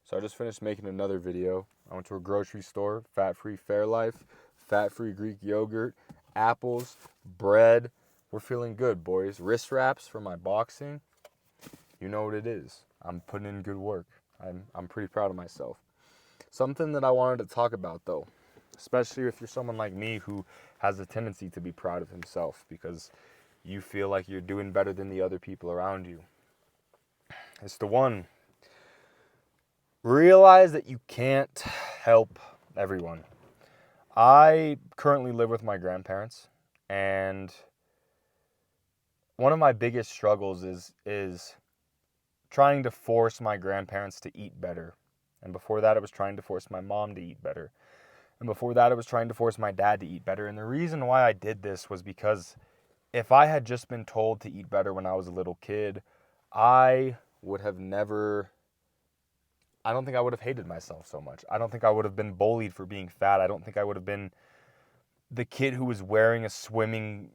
So I just finished making another video. I went to a grocery store, fat-free Fairlife, fat-free Greek yogurt, apples, bread. We're feeling good, boys. Wrist wraps for my boxing. You know what it is. I'm putting in good work. I'm pretty proud of myself. Something that I wanted to talk about, though, especially if you're someone like me who has a tendency to be proud of himself because you feel like you're doing better than the other people around you. It's the one. Realize that you can't help everyone. I currently live with my grandparents, and one of my biggest struggles is trying to force my grandparents to eat better. And before that, I was trying to force my mom to eat better. And before that, I was trying to force my dad to eat better. And the reason why I did this was because if I had just been told to eat better when I was a little kid, I would have never... I don't think I would have hated myself so much. I don't think I would have been bullied for being fat. I don't think I would have been the kid who was wearing a swimming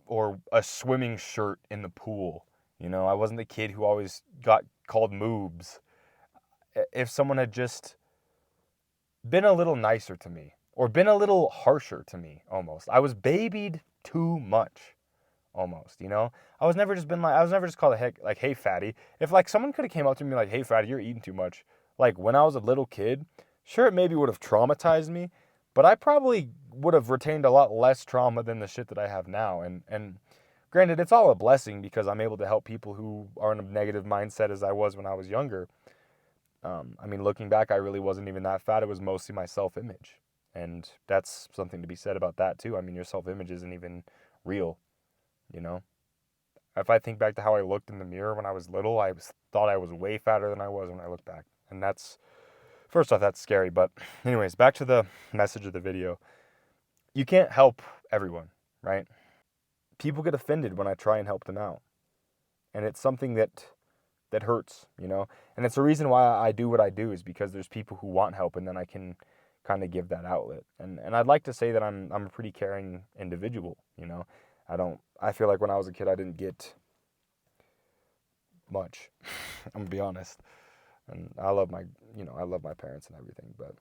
shirt in the pool. You know, I wasn't the kid who always got called moobs. If someone had just been a little nicer to me or been a little harsher to me, almost. I was babied too much, almost, you know? I was never just called hey fatty. If like someone could have came up to me like, hey fatty, you're eating too much. Like when I was a little kid, sure, it maybe would have traumatized me, but I probably would have retained a lot less trauma than the shit that I have now. And granted, it's all a blessing because I'm able to help people who are in a negative mindset as I was when I was younger. I mean, looking back, I really wasn't even that fat. It was mostly my self-image. And that's something to be said about that too. I mean, your self-image isn't even real, you know? If I think back to how I looked in the mirror when I was little, thought I was way fatter than I was when I look back. And that's, first off, that's scary. But anyways, back to the message of the video. You can't help everyone, right? People get offended when I try and help them out. And it's something that hurts, you know? And it's the reason why I do what I do is because there's people who want help and then I can kind of give that outlet. And I'd like to say that I'm a pretty caring individual, you know? I feel like when I was a kid I didn't get much. I'm gonna be honest. And I love my parents and everything, but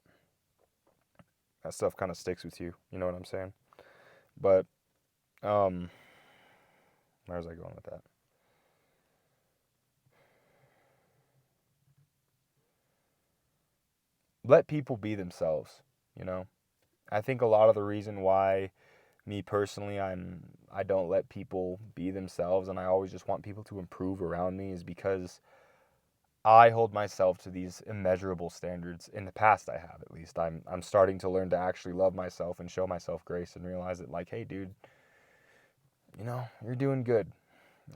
that stuff kind of sticks with you, you know what I'm saying? But where was I going with that? Let people be themselves, you know? I think a lot of the reason why me personally I don't let people be themselves and I always just want people to improve around me is because I hold myself to these immeasurable standards. In the past I have, at least. I'm starting to learn to actually love myself and show myself grace and realize that like, hey dude, you know, you're doing good.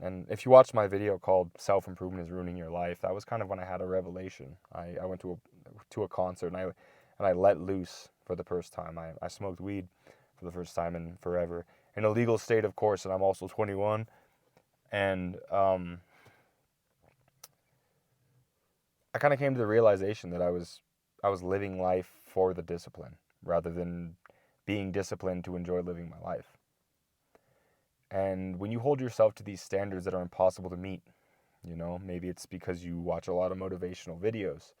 And if you watched my video called Self-Improvement is Ruining Your Life, that was kind of when I had a revelation. I went to a concert and I let loose for the first time. I smoked weed for the first time in forever. In a legal state, of course, and I'm also 21. And I kind of came to the realization that I was living life for the discipline rather than being disciplined to enjoy living my life. And when you hold yourself to these standards that are impossible to meet, you know, maybe it's because you watch a lot of motivational videos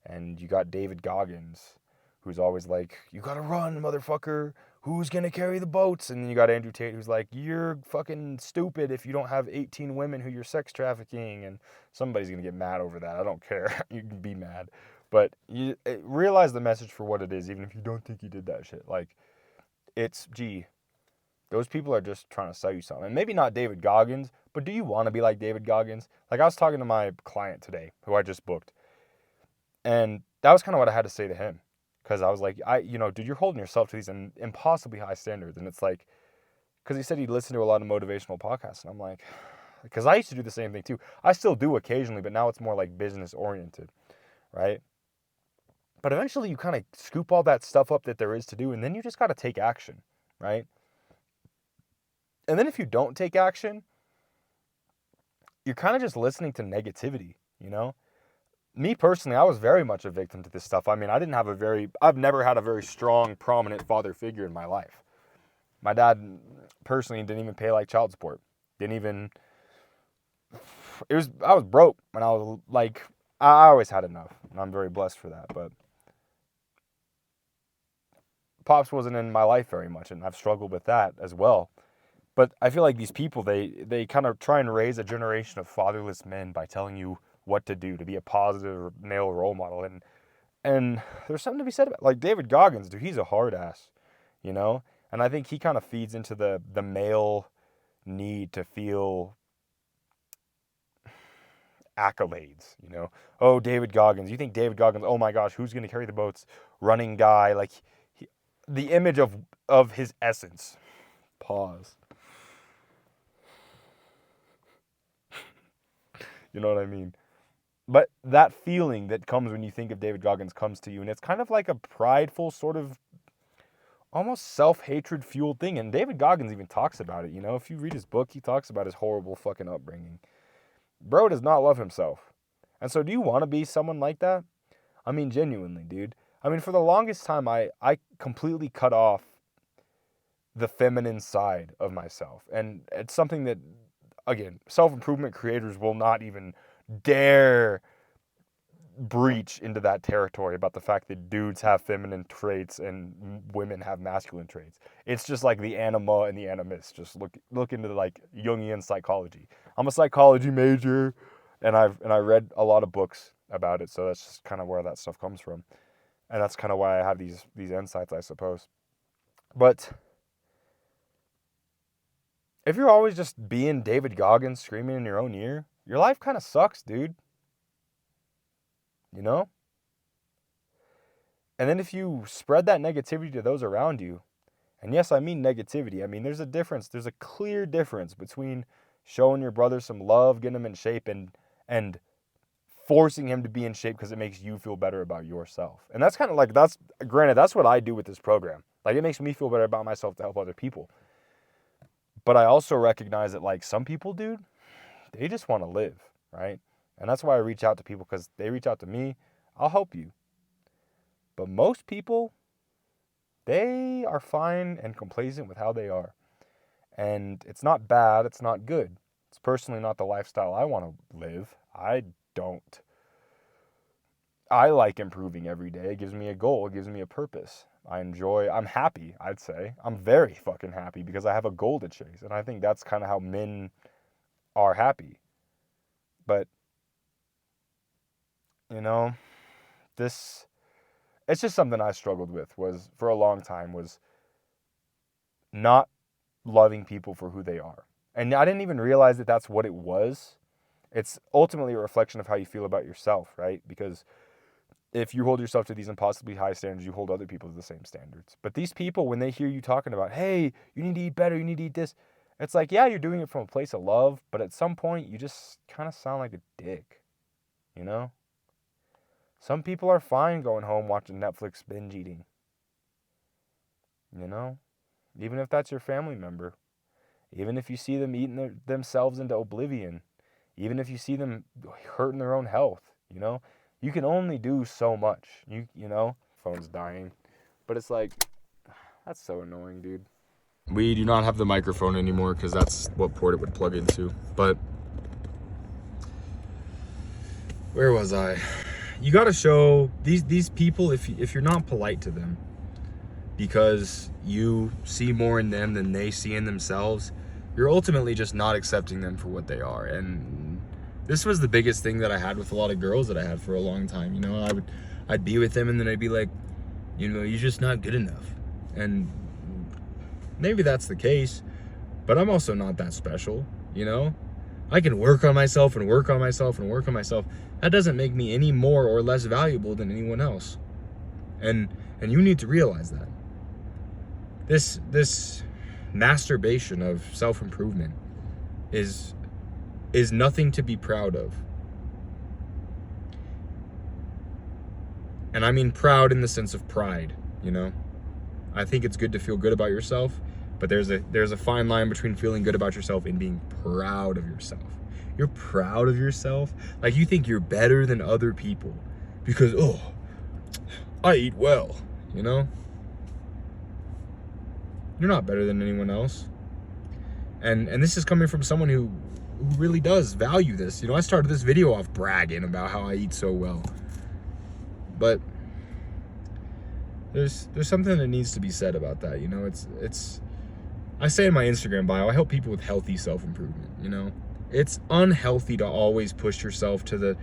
and you got David Goggins, who's always like, you gotta run, motherfucker. Who's gonna carry the boats? And then you got Andrew Tate, who's like, you're fucking stupid if you don't have 18 women who you're sex trafficking. And somebody's gonna get mad over that. I don't care. You can be mad. But you realize the message for what it is, even if you don't think you did that shit. Like, those people are just trying to sell you something. And maybe not David Goggins, but do you want to be like David Goggins? Like, I was talking to my client today, who I just booked. And that was kind of what I had to say to him. Because I was like, dude, you're holding yourself to these impossibly high standards. And it's like, because he said he'd listen to a lot of motivational podcasts. And I'm like, because I used to do the same thing too. I still do occasionally, but now it's more like business oriented, right? But eventually you kind of scoop all that stuff up that there is to do. And then you just got to take action, right? And then if you don't take action, you're kind of just listening to negativity, you know? Me personally, I was very much a victim to this stuff. I mean, I've never had a very strong, prominent father figure in my life. My dad personally didn't even pay like child support. I was broke when I was like, I always had enough, and I'm very blessed for that. But Pops wasn't in my life very much, and I've struggled with that as well. But I feel like these people, they kind of try and raise a generation of fatherless men by telling you what to do to be a positive male role model. And there's something to be said about, like, David Goggins, dude. He's a hard ass, you know. And I think he kind of feeds into the male need to feel accolades, you know. Oh, David Goggins. You think David Goggins? Oh my gosh, who's gonna carry the boats? Running guy, like the image of his essence. Pause. You know what I mean? But that feeling that comes when you think of David Goggins comes to you, and it's kind of like a prideful sort of almost self-hatred fueled thing. And David Goggins even talks about it, you know. If you read his book, he talks about his horrible fucking upbringing. Bro does not love himself. And so do you want to be someone like that? I mean, genuinely, dude. I mean, for the longest time, I completely cut off the feminine side of myself. And it's something that, again, self-improvement creators will not even dare breach into that territory about the fact that dudes have feminine traits and women have masculine traits. It's just like the anima and the animus. Just look into like Jungian psychology. I'm a psychology major, and I read a lot of books about it, so that's just kind of where that stuff comes from. And that's kind of why I have these insights, I suppose. But if you're always just being David Goggins screaming in your own ear, your life kind of sucks, dude. You know? And then if you spread that negativity to those around you, and yes, I mean negativity. I mean, there's a difference. There's a clear difference between showing your brother some love, getting him in shape, and forcing him to be in shape because it makes you feel better about yourself. And that's kind of like, that's, granted, that's what I do with this program. Like, it makes me feel better about myself to help other people. But I also recognize that, like, some people, dude, they just want to live, right? And that's why I reach out to people, because they reach out to me. I'll help you. But most people, they are fine and complacent with how they are. And it's not bad. It's not good. It's personally not the lifestyle I want to live. I don't. I like improving every day. It gives me a goal. It gives me a purpose. I'm happy, I'd say. I'm very fucking happy because I have a goal to chase. And I think that's kind of how men are happy. But, you know, it's just something I struggled with, was for a long time, was not loving people for who they are. And I didn't even realize that that's what it was. It's ultimately a reflection of how you feel about yourself, right? Because if you hold yourself to these impossibly high standards, you hold other people to the same standards. But these people, when they hear you talking about, hey, you need to eat better, you need to eat this, it's like, yeah, you're doing it from a place of love, but at some point, you just kind of sound like a dick, you know? Some people are fine going home watching Netflix binge eating, you know? Even if that's your family member. Even if you see them eating themselves into oblivion. Even if you see them hurting their own health, you know? You can only do so much, you know? Phone's dying. But it's like, that's so annoying, dude. We do not have the microphone anymore because that's what port it would plug into. But where was I? You got to show these people, if you're not polite to them because you see more in them than they see in themselves, you're ultimately just not accepting them for what they are. And this was the biggest thing that I had with a lot of girls that I had for a long time. You know, I'd be with them and then I'd be like, you know, you're just not good enough. And maybe that's the case, but I'm also not that special, you know? I can work on myself and work on myself and work on myself. That doesn't make me any more or less valuable than anyone else. And you need to realize that. This masturbation of self-improvement is nothing to be proud of. And I mean proud in the sense of pride, you know? I think it's good to feel good about yourself, but there's a fine line between feeling good about yourself and being proud of yourself. You're proud of yourself? Like you think you're better than other people because, oh, I eat well, you know? You're not better than anyone else. And this is coming from someone really does value this. You know, I started this video off bragging about how I eat so well, but there's something that needs to be said about that. You know, it's I say in my Instagram bio, I help people with healthy self-improvement. You know, it's unhealthy to always push yourself to the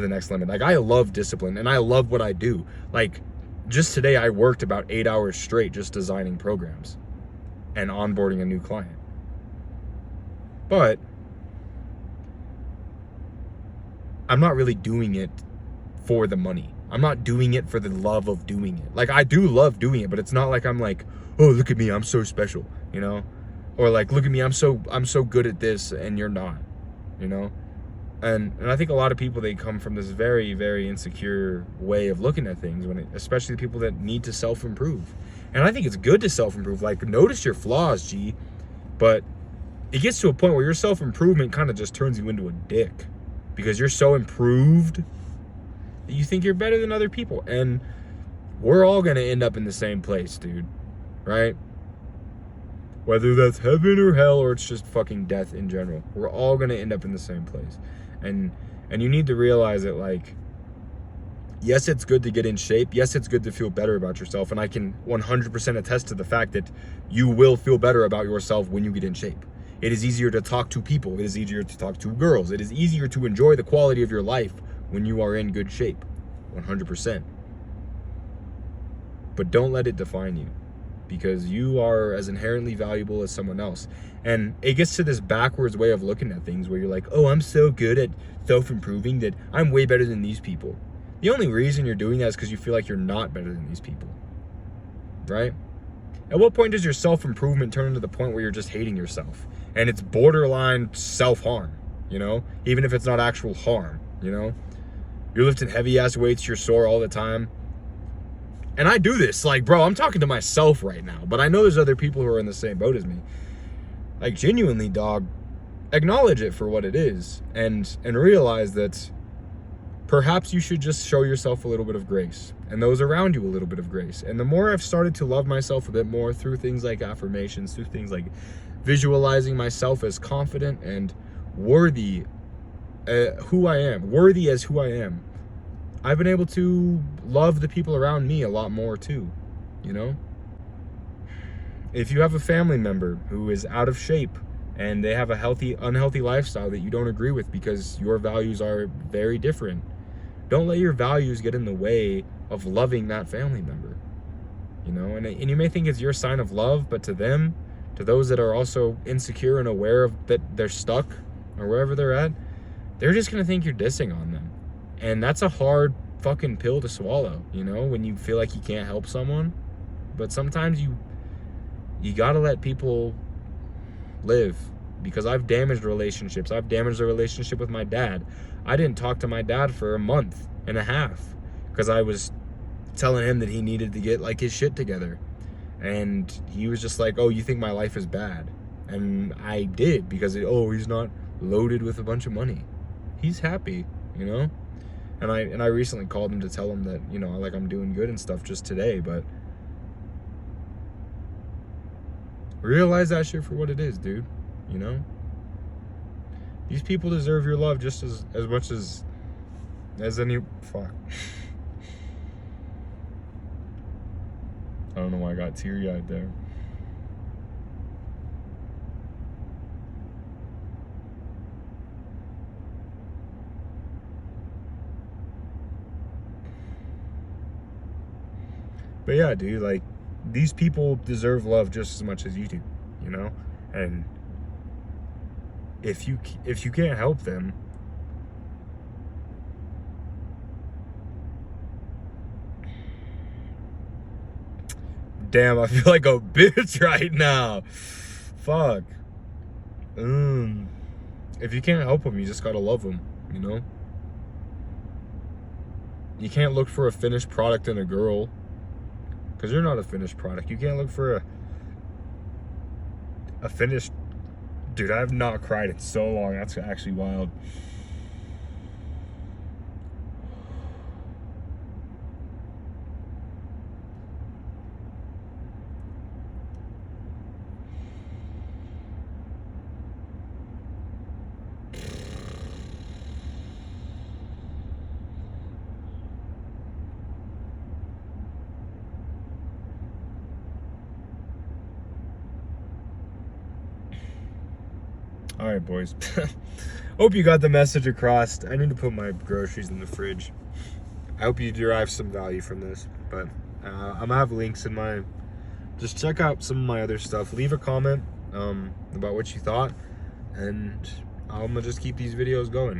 next limit. Like, I love discipline and I love what I do. Like, just today I worked about 8 hours straight just designing programs and onboarding a new client. But I'm not really doing it for the money. I'm not doing it for the love of doing it. Like, I do love doing it, but it's not like I'm like, oh, look at me, I'm so special, you know? Or like, look at me, I'm so good at this and you're not, you know? And I think a lot of people, they come from this very, very insecure way of looking at things, especially the people that need to self-improve. And I think it's good to self-improve. Like, notice your flaws, G, but it gets to a point where your self-improvement kind of just turns you into a dick because you're so improved that you think you're better than other people. And we're all going to end up in the same place, dude, right? Whether that's heaven or hell or it's just fucking death in general, we're all going to end up in the same place. And you need to realize that, like, yes, it's good to get in shape. Yes, it's good to feel better about yourself. And I can 100% attest to the fact that you will feel better about yourself when you get in shape. It is easier to talk to people. It is easier to talk to girls. It is easier to enjoy the quality of your life when you are in good shape. 100%. But don't let it define you, because you are as inherently valuable as someone else. And it gets to this backwards way of looking at things where you're like, oh, I'm so good at self-improving that I'm way better than these people. The only reason you're doing that is because you feel like you're not better than these people, right? At what point does your self-improvement turn into the point where you're just hating yourself? And it's borderline self-harm, you know? Even if it's not actual harm, you know? You're lifting heavy-ass weights, you're sore all the time. And I do this, like, bro, I'm talking to myself right now, but I know there's other people who are in the same boat as me. Like, genuinely, dog, acknowledge it for what it is, and realize that perhaps you should just show yourself a little bit of grace, and those around you a little bit of grace. And the more I've started to love myself a bit more through things like affirmations, through things like visualizing myself as confident and worthy, who I am, worthy as who I am, I've been able to love the people around me a lot more too, you know? If you have a family member who is out of shape and they have a unhealthy lifestyle that you don't agree with because your values are very different, don't let your values get in the way of loving that family member, you know? And you may think it's your sign of love, but to them, to those that are also insecure and aware of that they're stuck or wherever they're at, they're just gonna think you're dissing on them. And that's a hard fucking pill to swallow, you know, when you feel like you can't help someone. But sometimes you gotta let people live, because I've damaged relationships. I've damaged the relationship with my dad. I didn't talk to my dad for a month and a half because I was telling him that he needed to get, like, his shit together. And he was just like, oh, you think my life is bad? And I did, because he's not loaded with a bunch of money. He's happy, you know? And I recently called him to tell him that, you know, like, I'm doing good and stuff just today, but realize that shit for what it is, dude, you know? These people deserve your love just as much as any, fuck. I don't know why I got teary-eyed there. But yeah, dude, like, these people deserve love just as much as you do, you know? And if you can't help them, damn, I feel like a bitch right now. Fuck. If you can't help them, you just gotta love them, you know? You can't look for a finished product in a girl, because you're not a finished product. You can't look for a finished... Dude, I have not cried in so long. That's actually wild. All right, boys. Hope you got the message across. I need to put my groceries in the fridge. I hope you derive some value from this. But I'm gonna have links in my. Just check out some of my other stuff. Leave a comment about what you thought, and I'm gonna just keep these videos going.